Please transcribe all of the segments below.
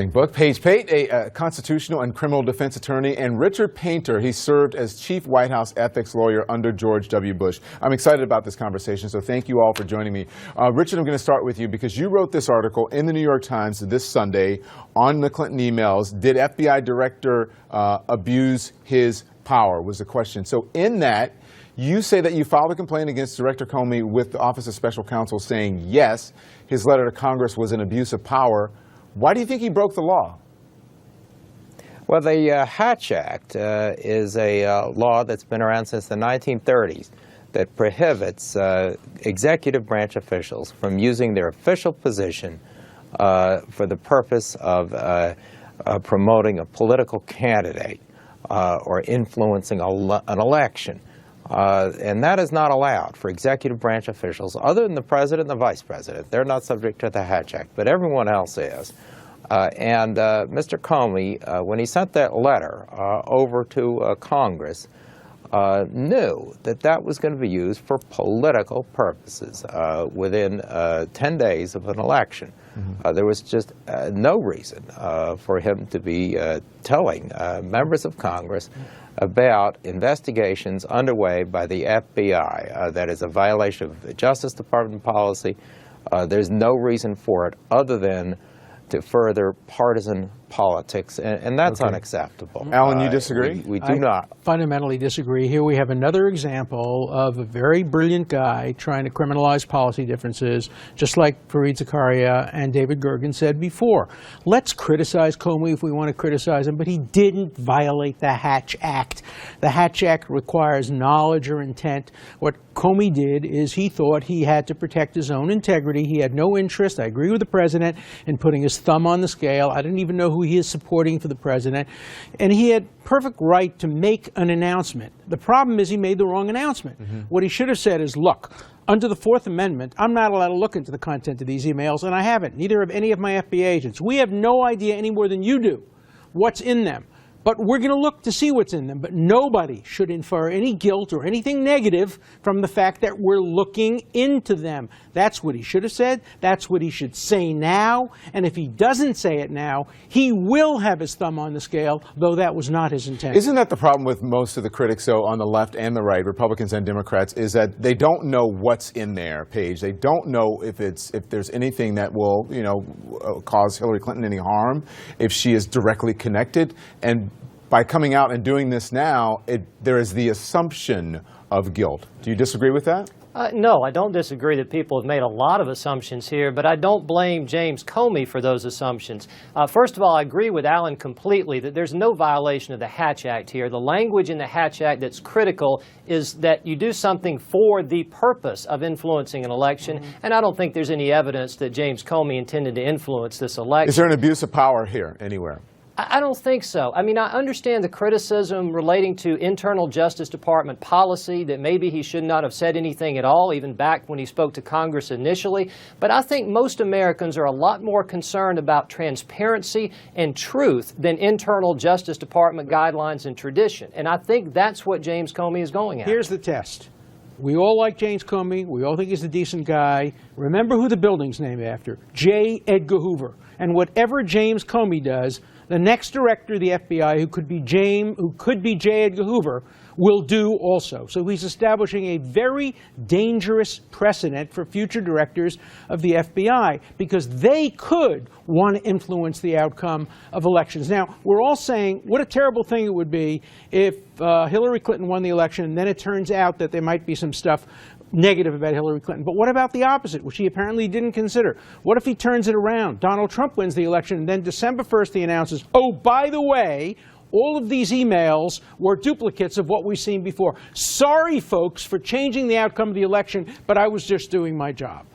Book. Pate, a constitutional and criminal defense attorney, and Richard Painter. He served as chief White House ethics lawyer under George W. Bush. I'm excited about this conversation, so thank you all for joining me. Richard, I'm going to start with you because you wrote this article in the New York Times this Sunday on the Clinton emails. Did FBI director abuse his power, was the question. So in that, you say that you filed a complaint against Director Comey with the Office of Special Counsel saying, yes, his letter to Congress was an abuse of power. Why do you think he broke the law? Well, the Hatch Act is a law that's been around since the 1930s that prohibits executive branch officials from using their official position for the purpose of promoting a political candidate or influencing an election. And that is not allowed for executive branch officials other than the president and the vice president. They're not subject to the Hatch Act, but everyone else is. And Mr. Comey, when he sent that letter over to Congress, knew that that was going to be used for political purposes within 10 days of an election. Mm-hmm. There was just no reason for him to be telling members of Congress about investigations underway by the FBI. That is a violation of the Justice Department policy. There's no reason for it other than to further partisan politics, and that's unacceptable. Alan, you disagree? We do not. Fundamentally disagree. Here we have another example of a very brilliant guy trying to criminalize policy differences, just like Fareed Zakaria and David Gergen said before. Let's criticize Comey if we want to criticize him, but he didn't violate the Hatch Act. The Hatch Act requires knowledge or intent. What Comey did is he thought he had to protect his own integrity. He had no interest, I agree with the president, in putting his thumb on the scale. I didn't even know who he is supporting for the president. And he had perfect right to make an announcement. The problem is he made the wrong announcement. Mm-hmm. What he should have said is, look, under the Fourth Amendment, I'm not allowed to look into the content of these emails, and I haven't. Neither have any of my FBI agents. We have no idea any more than you do what's in them. But we're going to look to see what's in them. But nobody should infer any guilt or anything negative from the fact that we're looking into them. That's what he should have said. That's what he should say now. And if he doesn't say it now, he will have his thumb on the scale, though that was not his intent. Isn't that the problem with most of the critics, though, on the left and the right, Republicans and Democrats, is that they don't know what's in there, Paige. They don't know if there's anything that will, cause Hillary Clinton any harm, if she is directly connected. And by coming out and doing this now, there is the assumption of guilt. Do you disagree with that? No, I don't disagree that people have made a lot of assumptions here, but I don't blame James Comey for those assumptions. First of all, I agree with Alan completely that there's no violation of the Hatch Act here. The language in the Hatch Act that's critical is that you do something for the purpose of influencing an election, and I don't think there's any evidence that James Comey intended to influence this election. Is there an abuse of power here anywhere? I don't think so. I mean, I understand the criticism relating to internal Justice Department policy that maybe he should not have said anything at all, even back when he spoke to Congress initially. But I think most Americans are a lot more concerned about transparency and truth than internal Justice Department guidelines and tradition. And I think that's what James Comey is going at. Here's the test. We all like James Comey. We all think he's a decent guy. Remember who the building's named after. J. Edgar Hoover. And whatever James Comey does, the next director of the FBI, who could be J. Edgar Hoover, will do also. So he's establishing a very dangerous precedent for future directors of the FBI because they could want to influence the outcome of elections. Now, we're all saying what a terrible thing it would be if Hillary Clinton won the election and then it turns out that there might be some stuff negative about Hillary Clinton. But what about the opposite, which he apparently didn't consider? What if he turns it around? Donald Trump wins the election, and then December 1st he announces, oh, by the way, all of these emails were duplicates of what we've seen before. Sorry, folks, for changing the outcome of the election, but I was just doing my job.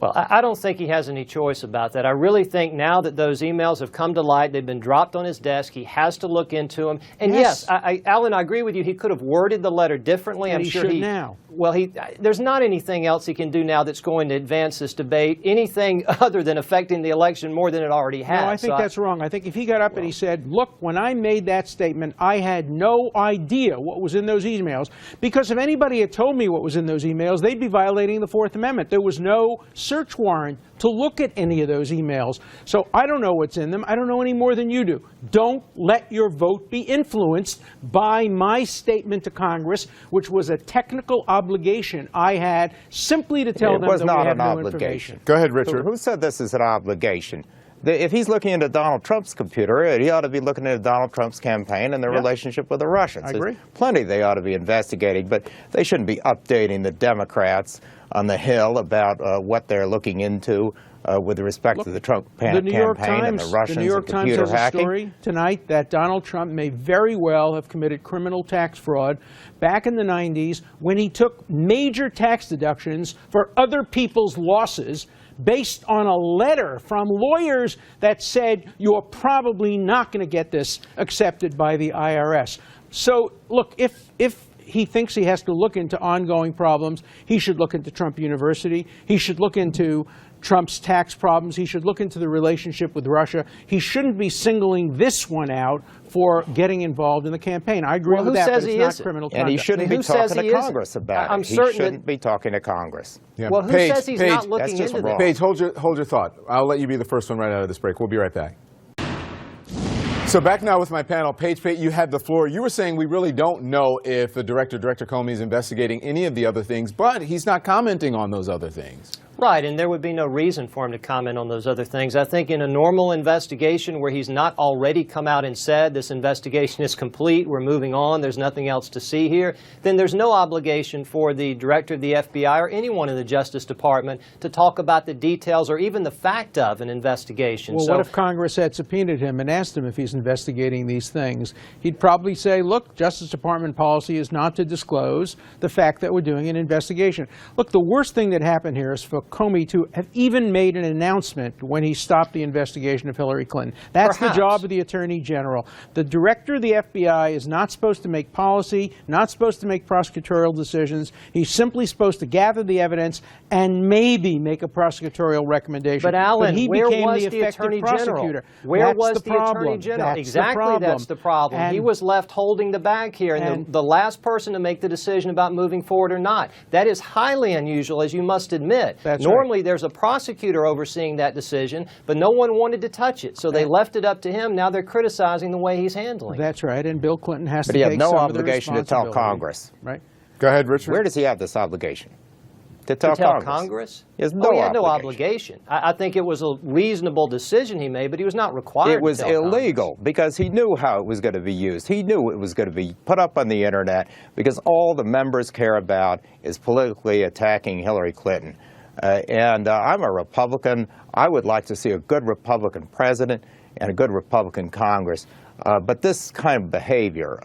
Well, I don't think he has any choice about that. I really think now that those emails have come to light, they've been dropped on his desk, he has to look into them. And yes, Alan, I agree with you. He could have worded the letter differently. And I'm sure he should now. Well, there's not anything else he can do now that's going to advance this debate, anything other than affecting the election more than it already has. No, I think that's wrong. I think if he got up and he said, look, when I made that statement, I had no idea what was in those emails, because if anybody had told me what was in those emails, they'd be violating the Fourth Amendment. There was no search warrant to look at any of those emails. So I don't know what's in them. I don't know any more than you do. Don't let your vote be influenced by my statement to Congress, which was a technical obligation I had simply to tell them that we have no information. Go ahead, Richard. Who said this is an obligation? If he's looking into Donald Trump's computer, he ought to be looking into Donald Trump's campaign and their relationship with the Russians. I agree. There's plenty they ought to be investigating, but they shouldn't be updating the Democrats on the Hill about what they're looking into with respect to the Trump campaign and the Russians The New York and Times computer has hacking. a story tonight that Donald Trump may very well have committed criminal tax fraud back in the 90s when he took major tax deductions for other people's losses based on a letter from lawyers that said you're probably not going to get this accepted by the IRS. So, look, if he thinks he has to look into ongoing problems, he should look into Trump University. He should look into Trump's tax problems. He should look into the relationship with Russia. He shouldn't be singling this one out for getting involved in the campaign. I agree with that, but it's not criminal conduct. And he shouldn't be talking to Congress about it. He shouldn't be talking to Congress. Yeah. Well, who Page, says he's Page, not looking that's just into wrong. this? Paige, hold your thought. I'll let you be the first one right out of this break. We'll be right back. So back now with my panel. Paige, you had the floor. You were saying we really don't know if the Director Comey, is investigating any of the other things, but he's not commenting on those other things. Right, and there would be no reason for him to comment on those other things. I think in a normal investigation where he's not already come out and said this investigation is complete, we're moving on, there's nothing else to see here, then there's no obligation for the director of the FBI or anyone in the Justice Department to talk about the details or even the fact of an investigation. Well, what if Congress had subpoenaed him and asked him if he's investigating these things? He'd probably say, look, Justice Department policy is not to disclose the fact that we're doing an investigation. Look, the worst thing that happened here is for Comey to have even made an announcement when he stopped the investigation of Hillary Clinton. That's the job of the Attorney General. The director of the FBI is not supposed to make policy, not supposed to make prosecutorial decisions. He's simply supposed to gather the evidence and maybe make a prosecutorial recommendation. But Alan, he where became was the the effective Attorney prosecutor. General? Where That's was the the Attorney problem. General? That's Exactly, the problem. that's the problem. And he was left holding the bag here, and the last person to make the decision about moving forward or not. That is highly unusual, as you must admit. That's Normally, right. there's a prosecutor overseeing that decision, but no one wanted to touch it, so they left it up to him. Now they're criticizing the way he's handling it. That's right, and Bill Clinton has But to he take had no some of the obligation to tell responsibility. Congress. Right. Go ahead, Richard. Where does he have this obligation? To tell Congress? He has no he had no obligation. obligation. I think it was a reasonable decision he made, but he was not required It was to tell illegal because he knew how it was going to be used. He knew it was going to be put up on the internet because all the members care about is politically attacking Hillary Clinton. I'm a Republican. I would like to see a good Republican president and a good Republican Congress. But this kind of behavior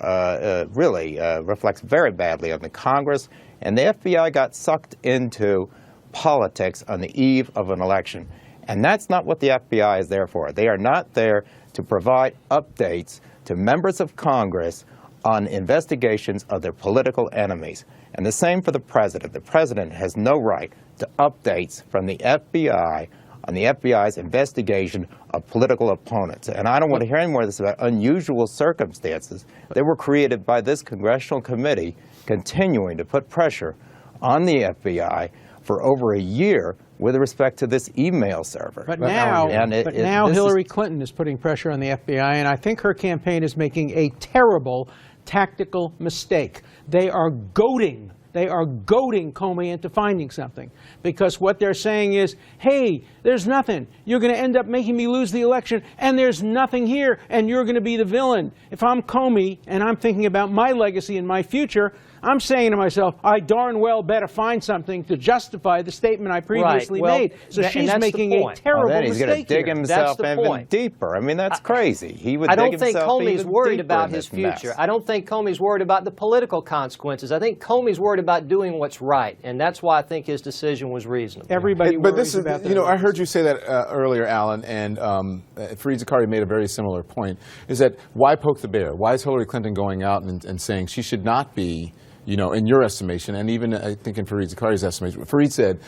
really reflects very badly on the Congress, and the FBI got sucked into politics on the eve of an election. And that's not what the FBI is there for. They are not there to provide updates to members of Congress on investigations of their political enemies. And the same for the president. The president has no right to updates from the FBI on the FBI's investigation of political opponents. And I don't want to hear any more of this about unusual circumstances that were created by this congressional committee continuing to put pressure on the FBI for over a year with respect to this email server. But now Hillary is Clinton is putting pressure on the FBI, and I think her campaign is making a terrible tactical mistake. They are goading Comey into finding something, because what they're saying is, hey, there's nothing. You're going to end up making me lose the election, and there's nothing here, and you're going to be the villain. If I'm Comey and I'm thinking about my legacy and my future, I'm saying to myself, I darn well better find something to justify the statement I previously made. So she's making a terrible then he's going to mistake dig here. himself That's the even point. deeper. I mean, that's crazy. He would I don't dig think himself Comey's even worried deeper about in his this mess. future. I don't think Comey's worried about the political consequences. I think Comey's worried about doing what's right, and that's why I think his decision was reasonable. Everybody But worries this is, about that. you know, I heard you say that earlier, Alan, and Fareed Zakaria made a very similar point, is that why poke the bear? Why is Hillary Clinton going out and saying she should not be, you know, in your estimation, and even I think in Fareed Zakaria's estimation, Fareed said,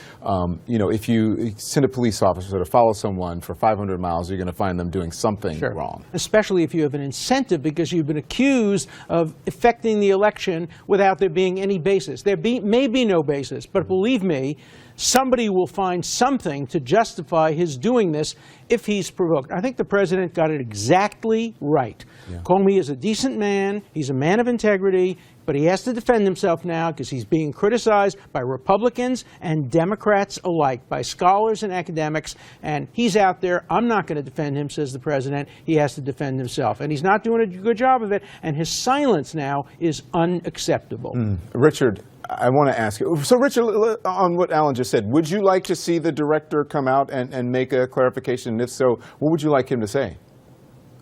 you know, if you send a police officer to follow someone for 500 miles, you're going to find them doing something wrong. Especially if you have an incentive because you've been accused of affecting the election without there being any basis. There may be no basis, but believe me, somebody will find something to justify his doing this if he's provoked. I think the president got it exactly right. Yeah. Comey is a decent man. He's a man of integrity. But he has to defend himself now because he's being criticized by Republicans and Democrats alike, by scholars and academics. And he's out there. I'm not going to defend him, says the president. He has to defend himself. And he's not doing a good job of it. And his silence now is unacceptable. Richard, I want to ask you. So, Richard, on what Alan just said, would you like to see the director come out and make a clarification? And if so, what would you like him to say?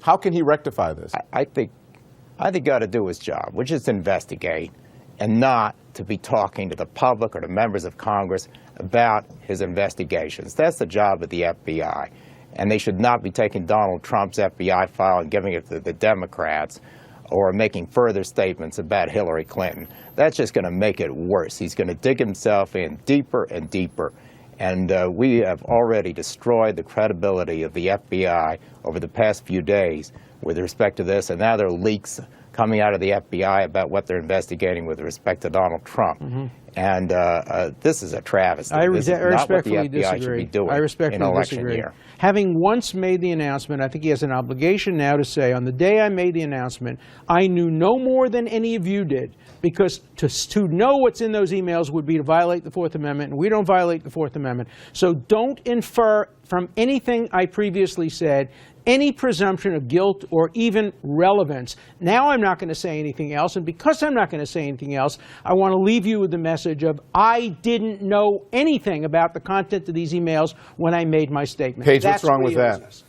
How can he rectify this? I think he got to do his job, which is to investigate and not to be talking to the public or to members of Congress about his investigations. That's the job of the FBI. And they should not be taking Donald Trump's FBI file and giving it to the Democrats or making further statements about Hillary Clinton. That's just going to make it worse. He's going to dig himself in deeper and deeper. And we have already destroyed the credibility of the FBI over the past few days with respect to this, and now there are leaks coming out of the FBI about what they're investigating with respect to Donald Trump. And this is a travesty. This is not what the FBI should be doing in an election year. Having once made the announcement, I think he has an obligation now to say, on the day I made the announcement, I knew no more than any of you did, because to know what's in those emails would be to violate the Fourth Amendment, and we don't violate the Fourth Amendment. So don't infer from anything I previously said any presumption of guilt or even relevance. Now I'm not going to say anything else, and because I'm not going to say anything else, I want to leave you with the message of I didn't know anything about the content of these emails when I made my statement. Paige, what's wrong with that?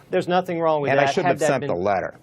There's nothing wrong with and that. I shouldn't have sent the letter.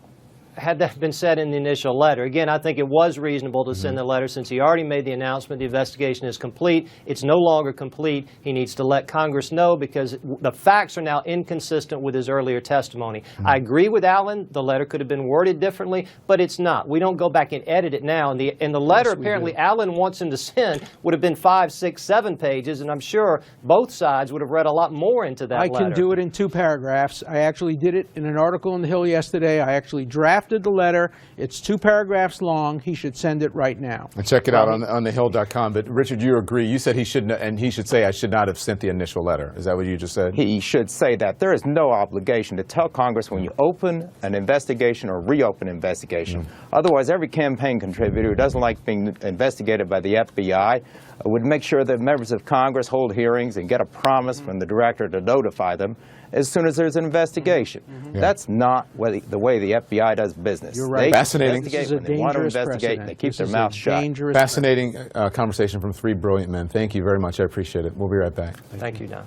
Had that been said in the initial letter. Again, I think it was reasonable to send the letter since he already made the announcement. The investigation is complete. It's no longer complete. He needs to let Congress know because the facts are now inconsistent with his earlier testimony. I agree with Alan. The letter could have been worded differently, but it's not. We don't go back and edit it now. And the letter apparently Alan wants him to send would have been 5, 6, 7 pages, and I'm sure both sides would have read a lot more into that letter. I can do it in 2 paragraphs. I actually did it in an article in The Hill yesterday. I actually drafted the letter. It's 2 paragraphs long. He should send it right now. And check it out on thehill.com. But Richard, you agree. You said he shouldn't, and he should say, I should not have sent the initial letter. Is that what you just said? He should say that. There is no obligation to tell Congress when you open an investigation or reopen an investigation. Otherwise, every campaign contributor who doesn't like being investigated by the FBI would make sure that members of Congress hold hearings and get a promise from the director to notify them as soon as there's an investigation. That's not the way the FBI does business. You're right. They Fascinating. investigate when they want to investigate, and they keep their mouth shut. Fascinating conversation from 3 brilliant men. Thank you very much. I appreciate it. We'll be right back. Thank you, Don.